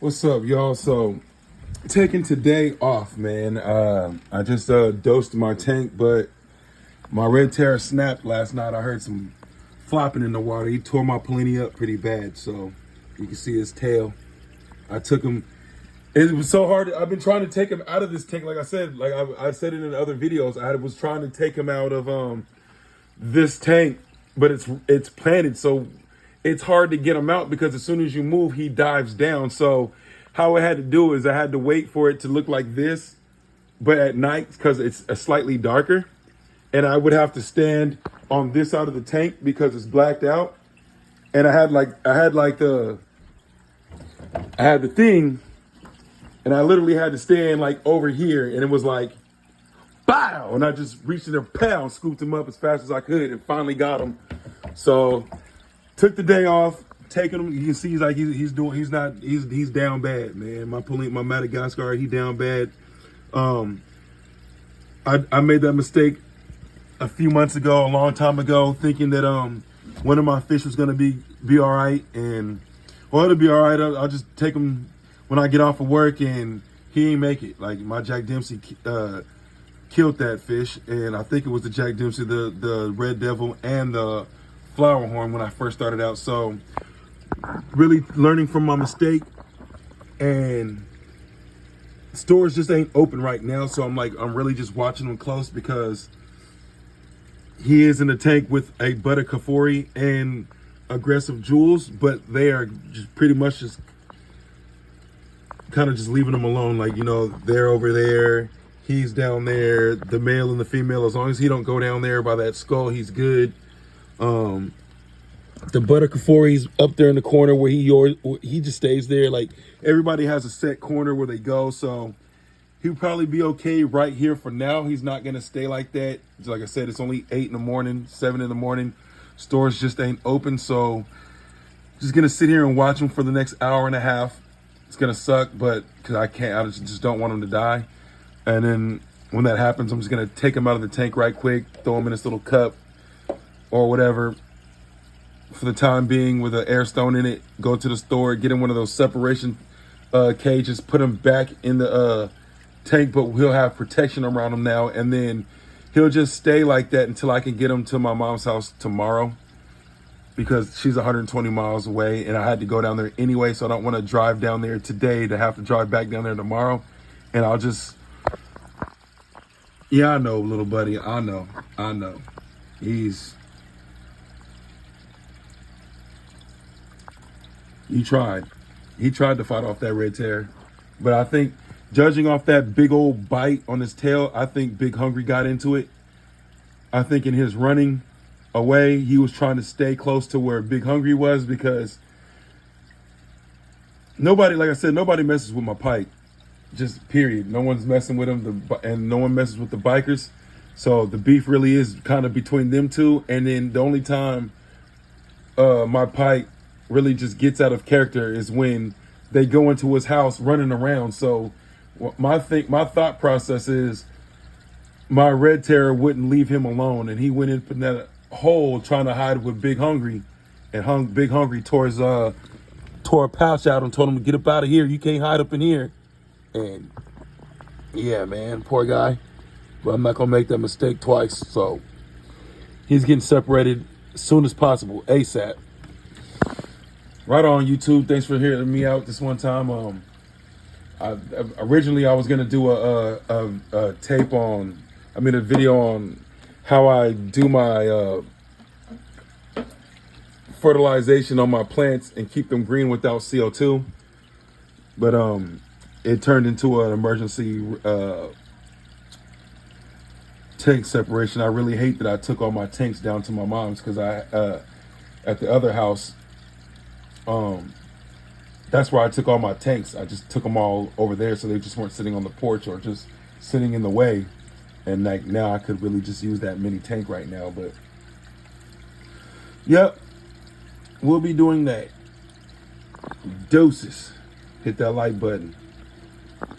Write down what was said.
What's up, y'all? So, taking today off, man. I just dosed my tank, but my red terror snapped last night. I heard some flopping in the water. He tore my Pollini up pretty bad, so you can see his tail. I took him. It was so hard. I've been trying to take him out of this tank. Like I said, I said it in other videos. I was trying to take him out of this tank, but it's planted, so it's hard to get him out because as soon as you move, he dives down. So how I had to do is I had to wait for it to look like this, but at night because it's slightly darker, and I would have to stand on this side of the tank because it's blacked out, and I had the thing, and I literally had to stand like over here, and it was like, bow, and I just reached in there, pow, scooped him up as fast as I could, and finally got him. So took the day off, taking him. You can see he's down bad, man. My Madagascar, he down bad. I made that mistake a few months ago, a long time ago, thinking that one of my fish was gonna be all right, and well, it'll be all right. I'll just take him when I get off of work, and he ain't make it. Like my Jack Dempsey killed that fish, and I think it was the Jack Dempsey, the Red Devil, and the Flower Horn when I first started out. So really learning from my mistake, and stores just ain't open right now. So I'm really just watching them close because he is in a tank with a butter Kafori and aggressive jewels, but they are just pretty much just kind of just leaving them alone. Like, you know, they're over there, he's down there, the male and the female, as long as he don't go down there by that skull, he's good. The butter Kafori's up there in the corner where he just stays there. Like, everybody has a set corner where they go, so he'll probably be okay right here for now. He's not gonna stay like that. Like I said, it's only 8 in the morning, 7 in the morning. Stores just ain't open, so just gonna sit here and watch him for the next hour and a half. It's gonna suck, but because I just don't want him to die. And then when that happens, I'm just gonna take him out of the tank right quick, throw him in this little cup or whatever for the time being with an air stone in it, go to the store, get him one of those separation cages, put him back in the tank, but he'll have protection around him now, and then he'll just stay like that until I can get him to my mom's house tomorrow, because she's 120 miles away, and I had to go down there anyway, so I don't want to drive down there today to have to drive back down there tomorrow. And I'll just, yeah, I know, little buddy, I know. He tried to fight off that red terror, but I think, judging off that big old bite on his tail, I think Big Hungry got into it. I think in his running away, he was trying to stay close to where Big Hungry was, because nobody, like I said, nobody messes with my pike. Just period. No one's messing with him, and no one messes with the bikers. So the beef really is kind of between them two. And then the only time my pike really just gets out of character is when they go into his house running around. So my thought process is my red terror wouldn't leave him alone, and he went in that hole trying to hide with Big Hungry, and Big Hungry tore a pouch out and told him to get up out of here. You can't hide up in here. And yeah, man, poor guy. But I'm not gonna make that mistake twice. So he's getting separated as soon as possible, ASAP. Right on, YouTube. Thanks for hearing me out this one time. Originally I was gonna do a video on how I do my fertilization on my plants and keep them green without CO2, but it turned into an emergency tank separation. I really hate that I took all my tanks down to my mom's, because at the other house, that's where I took all my tanks. I just took them all over there, so they just weren't sitting on the porch or just sitting in the way. And like now I could really just use that mini tank right now. But yep, we'll be doing that. Doses. Hit that like button.